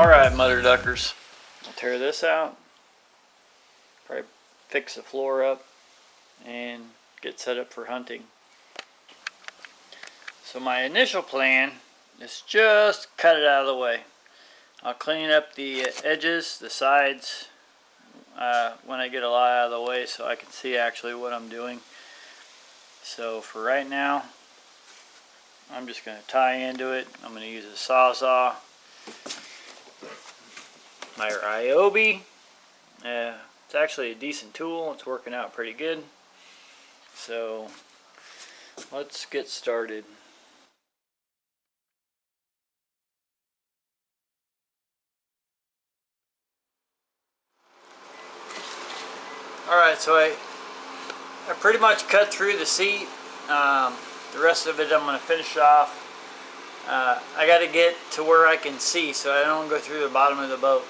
Alright, mother duckers, I'll tear this out, probably fix the floor up, and get set up for hunting. So my initial plan is just cut it out of the way. I'll clean up the edges, the sides, when I get a lot out of the way so I can see actually what I'm doing. So for right now, I'm just going to tie into it. I'm going to use a Sawzall. My Ryobi. It's actually a decent tool. It's working out pretty good. So let's get started. Alright, so I pretty much cut through the seat. The rest of it I'm going to finish off. I got to get to where I can see so I don't go through the bottom of the boat.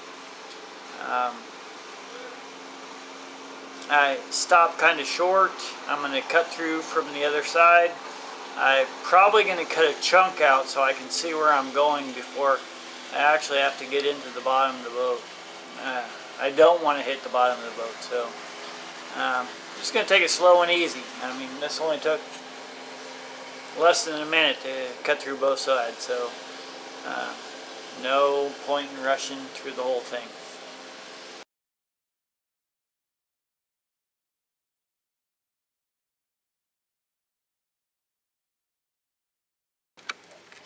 I stopped kind of short. I'm going to cut through from the other side. I'm probably going to cut a chunk out so I can see where I'm going before I actually have to get into the bottom of the boat. I don't want to hit the bottom of the boat, so I'm just going to take it slow and easy. I mean, this only took less than a minute to cut through both sides, so no point in rushing through the whole thing.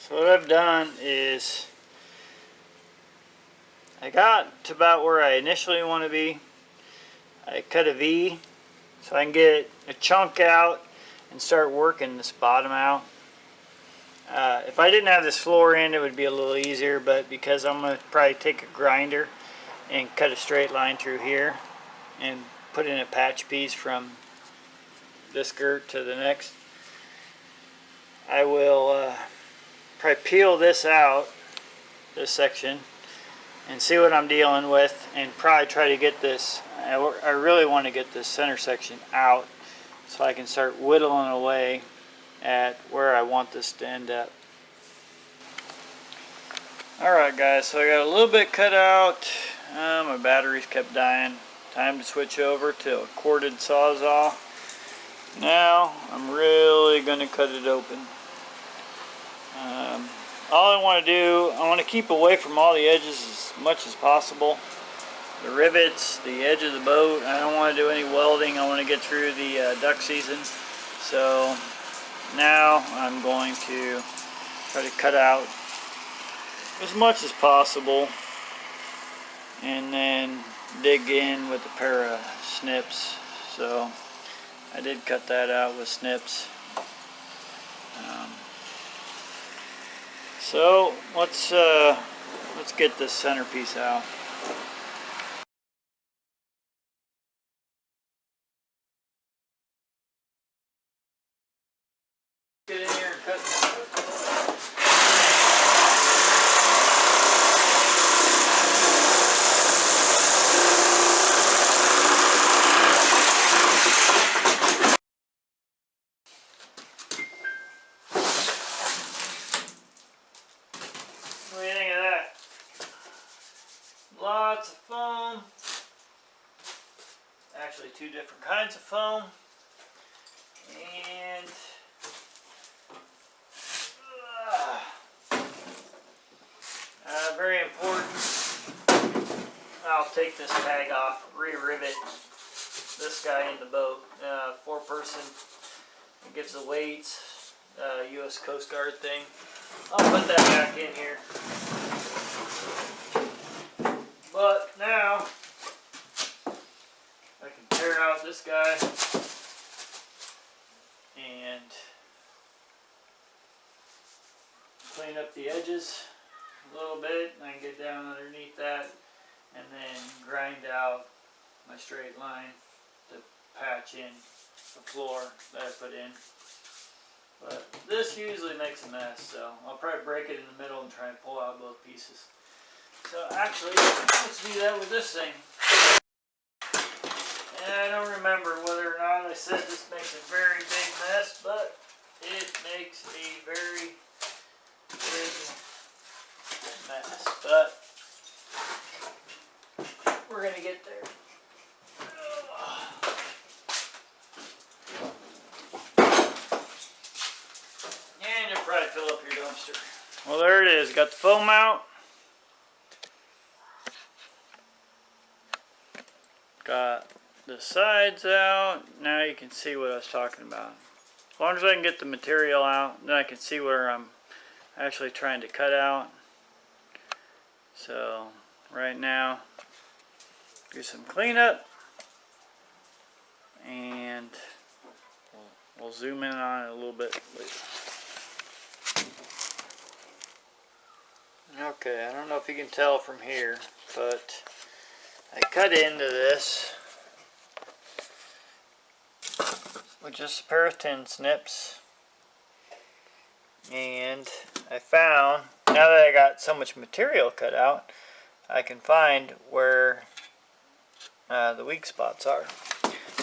So what I've done is I got to about where I initially want to be. I cut a V so I can get a chunk out and start working this bottom out. If I didn't have this floor in, it would be a little easier, but because I'm going to probably take a grinder and cut a straight line through here and put in a patch piece from this skirt to the next, I will probably peel this out, this section, and see what I'm dealing with, and probably try to get this, I really want to get this center section out so I can start whittling away at where I want this to end up. Alright guys, so I got a little bit cut out. My batteries kept dying. Time to switch over to a corded Sawzall. Now I'm really going to cut it open. All I want to do, I want to keep away from all the edges as much as possible. The rivets, the edge of the boat, I don't want to do any welding. I want to get through the duck season. So now I'm going to try to cut out as much as possible and then dig in with a pair of snips. So I did cut that out with snips. So let's get this centerpiece out. Get in here and cut. What do you think of that? Lots of foam. Actually, two different kinds of foam. And very important, I'll take this tag off, re-rivet this guy in the boat. 4-person, it gives the weights, U.S. Coast Guard thing. I'll put that back in here. But now, I can tear out this guy and clean up the edges a little bit, and I can get down underneath that and then grind out my straight line to patch in the floor that I put in. But this usually makes a mess, so I'll probably break it in the middle and try and pull out both pieces. So actually, let's do that with this thing. And I don't remember whether or not I said this makes a very big mess, but it makes a very big mess. But is, got the foam out. Got the sides out. Now you can see what I was talking about. As long as I can get the material out, then I can see where I'm actually trying to cut out. So right now, do some cleanup, and we'll zoom in on it a little bit later. Okay, I don't know if you can tell from here, but I cut into this with just a pair of tin snips, and I found, now that I got so much material cut out, I can find where the weak spots are.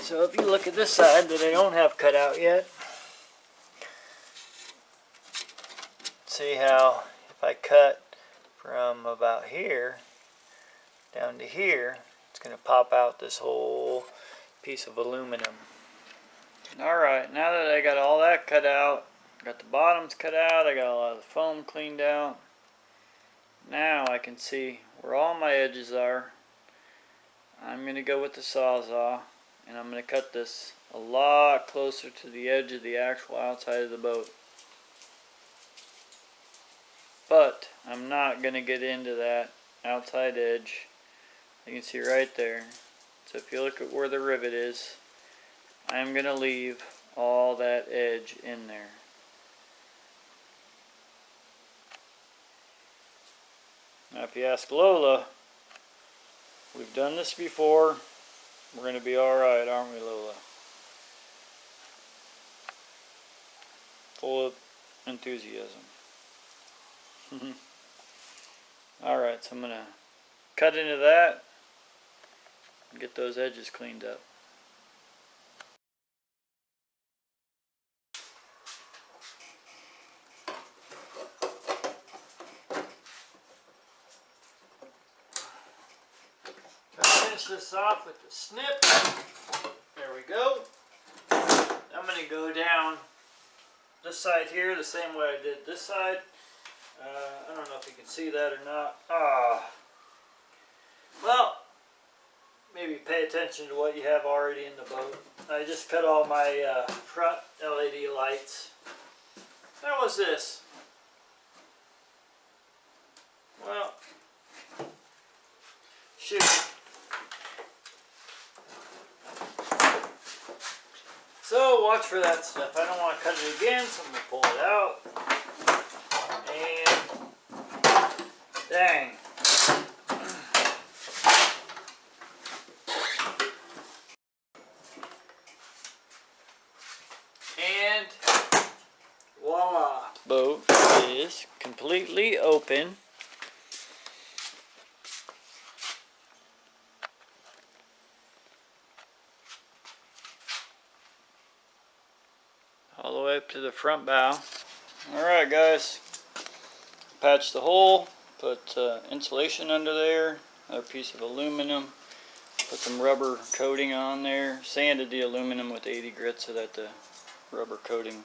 So if you look at this side that I don't have cut out yet, see how if I cut from about here down to here, it's going to pop out this whole piece of aluminum. Alright, now that I got all that cut out, got the bottoms cut out, I got a lot of the foam cleaned out, now I can see where all my edges are. I'm going to go with the Sawzall, and I'm going to cut this a lot closer to the edge of the actual outside of the boat. But I'm not going to get into that outside edge. You can see right there. So if you look at where the rivet is, I'm going to leave all that edge in there. Now if you ask Lola, we've done this before, we're going to be alright, aren't we, Lola? Full of enthusiasm. Alright, so I'm going to cut into that and get those edges cleaned up. Finish this off with the snip. There we go. I'm going to go down this side here the same way I did this side. I don't know if you can see that or not. Well, maybe pay attention to what you have already in the boat. I just cut all my front LED lights. How was this? Well, shoot. So watch for that stuff. I don't want to cut it again, so I'm going to pull it out. And dang. And voila. Boat is completely open. All the way up to the front bow. Alright guys, patch the hole, put insulation under there, another piece of aluminum, put some rubber coating on there, sanded the aluminum with 80 grit so that the rubber coating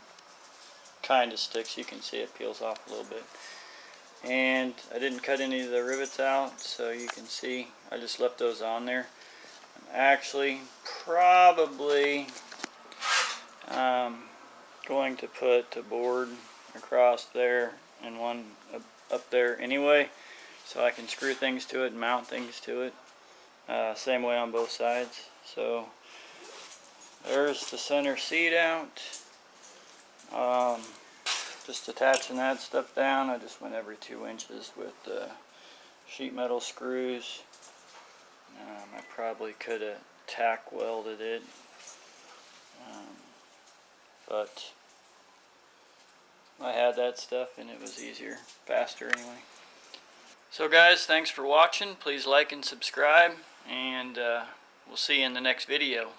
kind of sticks. You can see it peels off a little bit. And I didn't cut any of the rivets out, so you can see I just left those on there. I'm actually probably going to put a board across there and one up there anyway, so I can screw things to it and mount things to it. Same way on both sides. So there's the center seat out. Just attaching that stuff down. I just went every 2 inches with sheet metal screws. I probably could have tack welded it, but I had that stuff and it was easier, faster anyway. So guys, thanks for watching. Please like and subscribe, and we'll see you in the next video.